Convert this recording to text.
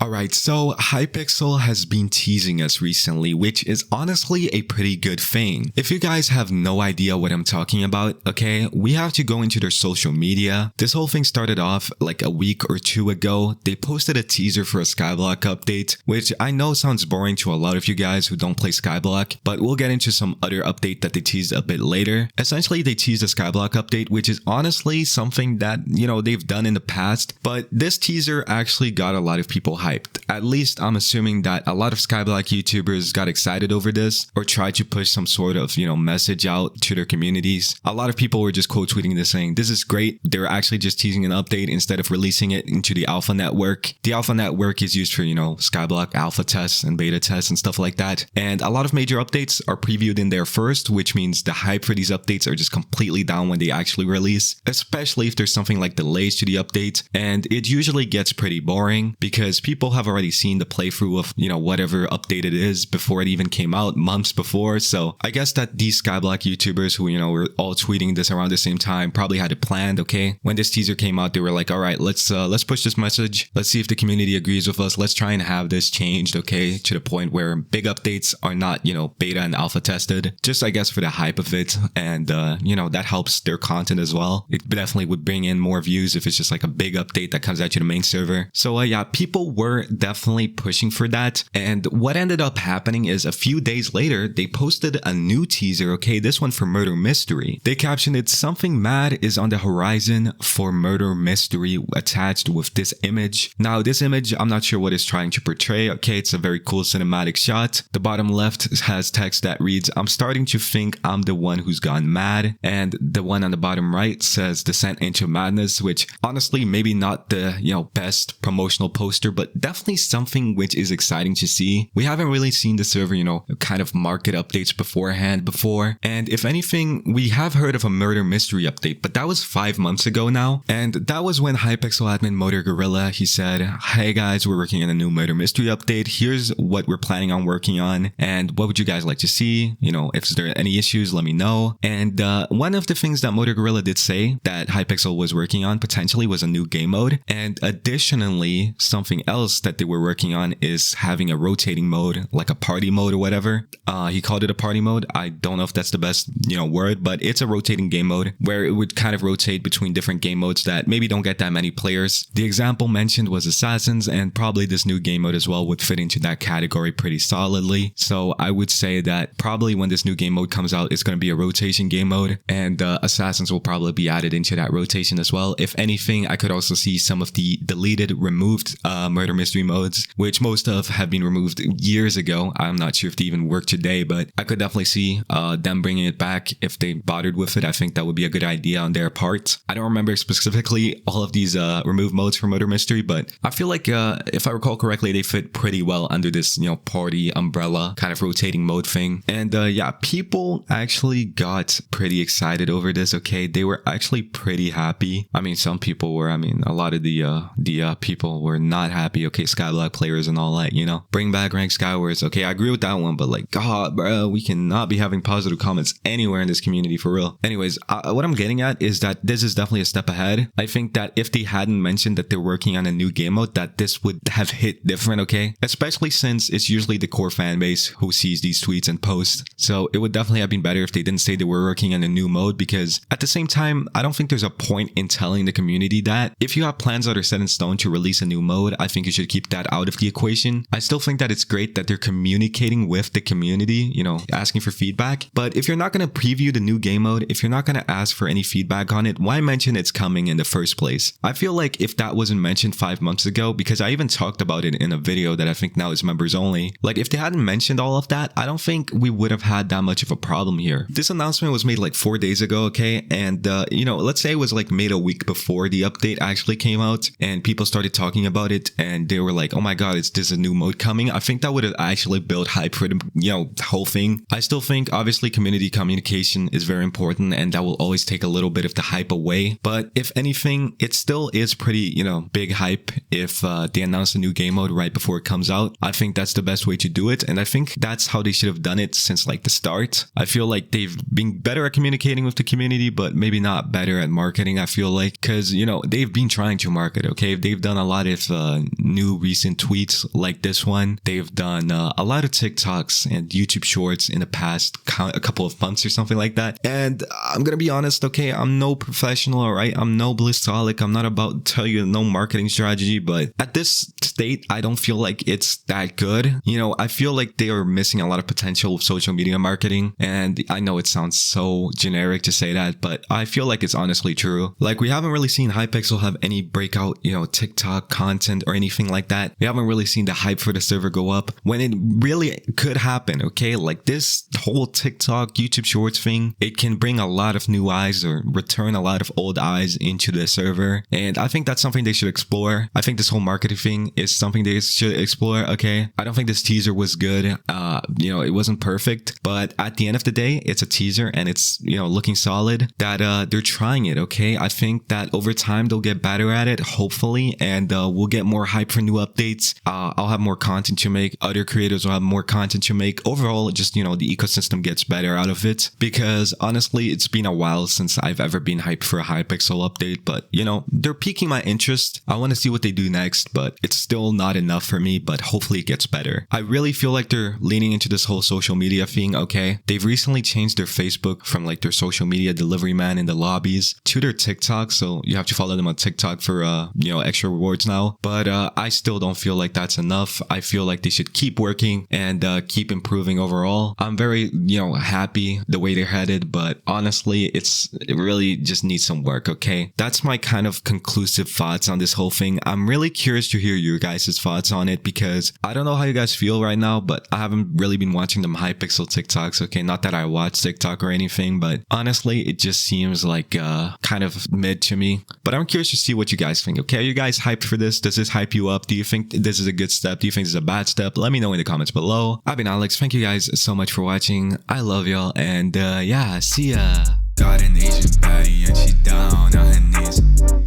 Alright, so Hypixel has been teasing us recently, which is honestly a pretty good thing. If you guys have no idea what I'm talking about, okay, we have to go into their social media. This whole thing started off like a week or two ago. They posted a teaser for a Skyblock update, which I know sounds boring to a lot of you guys who don't play Skyblock, but we'll get into some other update that they teased a bit later. Essentially, they teased a Skyblock update, which is honestly something that, they've done in the past, but this teaser actually got a lot of people hyped. At least I'm assuming that a lot of Skyblock YouTubers got excited over this or tried to push some sort of, message out to their communities. A lot of people were just quote tweeting this saying, this is great. They're actually just teasing an update instead of releasing it into the alpha network. The alpha network is used for, Skyblock alpha tests and beta tests and stuff like that. And a lot of major updates are previewed in there first, which means the hype for these updates are just completely down when they actually release, especially if there's something like delays to the update. And it usually gets pretty boring because people have already seen the playthrough of, whatever update it is before it even came out months before. So I guess that these Skyblock YouTubers who, were all tweeting this around the same time probably had it planned, okay? When this teaser came out, they were like, all right, let's push this message. Let's see if the community agrees with us. Let's try and have this changed, okay? To the point where big updates are not, beta and alpha tested. Just, I guess, for the hype of it. And, that helps their content as well. It definitely would bring in more views if it's just like a big update that comes out to the main server. So, yeah, people were definitely pushing for that. And what ended up happening is a few days later, they posted a new teaser, okay? This one for Murder Mystery. They captioned it, something mad is on the horizon for Murder Mystery, attached with this image. Now, this image, I'm not sure what it's trying to portray, okay? It's a very cool cinematic shot. The bottom left has text that reads, I'm starting to think I'm the one who's gone mad. And the one on the bottom right says Descent into Madness, which honestly, maybe not the, best promotional poster, but definitely something which is exciting to see. We haven't really seen the server, kind of market updates beforehand before. And if anything, we have heard of a Murder Mystery update, but that was 5 months ago now. And that was when Hypixel admin Motor Gorilla, he said, hey guys, we're working on a new Murder Mystery update. Here's what we're planning on working on. And what would you guys like to see? If there are any issues, let me know. And one of the things that Motor Gorilla did say that Hypixel was working on potentially was a new game mode. And additionally, something else that they were working on is having a rotating mode, like a party mode or whatever. He called it a party mode. I don't know if that's the best, word, but it's a rotating game mode where it would kind of rotate between different game modes that maybe don't get that many players. The example mentioned was Assassins, and probably this new game mode as well would fit into that category pretty solidly. So I would say that probably when this new game mode comes out, it's going to be a rotation game mode, and Assassins will probably be added into that rotation as well. If anything, I could also see some of the deleted, removed Murder Mystery modes, which most of have been removed years ago. I'm not sure if they even work today, but I could definitely see them bringing it back if they bothered with it. I think that would be a good idea on their part. I don't remember specifically all of these removed modes for Murder Mystery, but I feel like if I recall correctly, they fit pretty well under this, party umbrella kind of rotating mode thing. And yeah, people actually got pretty excited over this, okay? They were actually pretty happy. I mean, some people were, a lot of the people were not happy, okay? Skyblock players and all that, bring back Rank Skywars. Okay, I agree with that one, but like, God, bro, we cannot be having positive comments anywhere in this community for real. Anyways, what I'm getting at is that this is definitely a step ahead. I think that if they hadn't mentioned that they're working on a new game mode, that this would have hit different, okay? Especially since it's usually the core fan base who sees these tweets and posts. So it would definitely have been better if they didn't say they were working on a new mode, because at the same time, I don't think there's a point in telling the community that. If you have plans that are set in stone to release a new mode, I think you should keep that out of the equation. I still think that it's great that they're communicating with the community, asking for feedback. But if you're not going to preview the new game mode, if you're not going to ask for any feedback on it, why mention it's coming in the first place? I feel like if that wasn't mentioned 5 months ago, because I even talked about it in a video that I think now is members only, like if they hadn't mentioned all of that, I don't think we would have had that much of a problem here. This announcement was made like 4 days ago, okay? And, let's say it was like made a week before the update actually came out and people started talking about it and they were like, oh my God, is this a new mode coming? I think that would have actually built hype for the, whole thing. I still think obviously community communication is very important and that will always take a little bit of the hype away. But if anything, it still is pretty, big hype if they announce a new game mode right before it comes out. I think that's the best way to do it. And I think that's how they should have done it since like the start. I feel like they've been better at communicating with the community, but maybe not better at marketing, I feel like, because, they've been trying to market, okay? They've done a lot of new recent tweets like this one. They've done a lot of TikToks and YouTube shorts in the past a couple of months or something like that. And I'm gonna be honest, okay, I'm no professional, all right? I'm no blissaholic. I'm not about to tell you no marketing strategy, but at this state, I don't feel like it's that good. You know, I feel like they are missing a lot of potential with social media marketing. And I know it sounds so generic to say that, but I feel like it's honestly true. Like, we haven't really seen Hypixel have any breakout, you know, TikTok content or anything like that. We haven't really seen the hype for the server go up when it really could happen, okay? Like, this whole TikTok, YouTube Shorts thing, it can bring a lot of new eyes or return a lot of old eyes into the server. And I think that's something they should explore. I think this whole marketing thing is something they should explore, okay? I don't think this teaser was good. You know, it wasn't perfect, but at the end of the day, it's a teaser and it's, you know, looking solid that they're trying it, okay? I think that over time they'll get better at it, hopefully, and we'll get more hype for new updates. I'll have more content to make. Other creators will have more content to make. Overall, just, you know, the ecosystem gets better out of it, because honestly, it's been a while since I've ever been hyped for a Hypixel update, but you know, they're piquing my interest. I want to see what they do next, but it's still not enough for me, but hopefully it gets better. I really feel like they're leaning into this whole social media thing, okay? They've recently changed their Facebook from like their social media delivery man in the lobbies to their TikTok, so you have to follow them on TikTok for you know, extra rewards now. But I still don't feel like that's enough. I feel like they should keep working and keep improving overall. I'm very, you know, happy the way they're headed, but honestly, it really just needs some work, okay? That's my kind of conclusive thoughts on this whole thing. I'm really curious to hear your guys' thoughts on it, because I don't know how you guys feel right now, but I haven't really been watching them Hypixel TikToks, okay? Not that I watch TikTok or anything, but honestly, it just seems like kind of mid to me. But I'm curious to see what you guys think, okay? Are you guys hyped for this? Does this hype you up? Do you think this is a good step? Do you think this is a bad step? Let me know in the comments below. I've been Alex. Thank you guys so much for watching. I love y'all, and yeah, see ya. Got an Asian baddie and she down on her knees.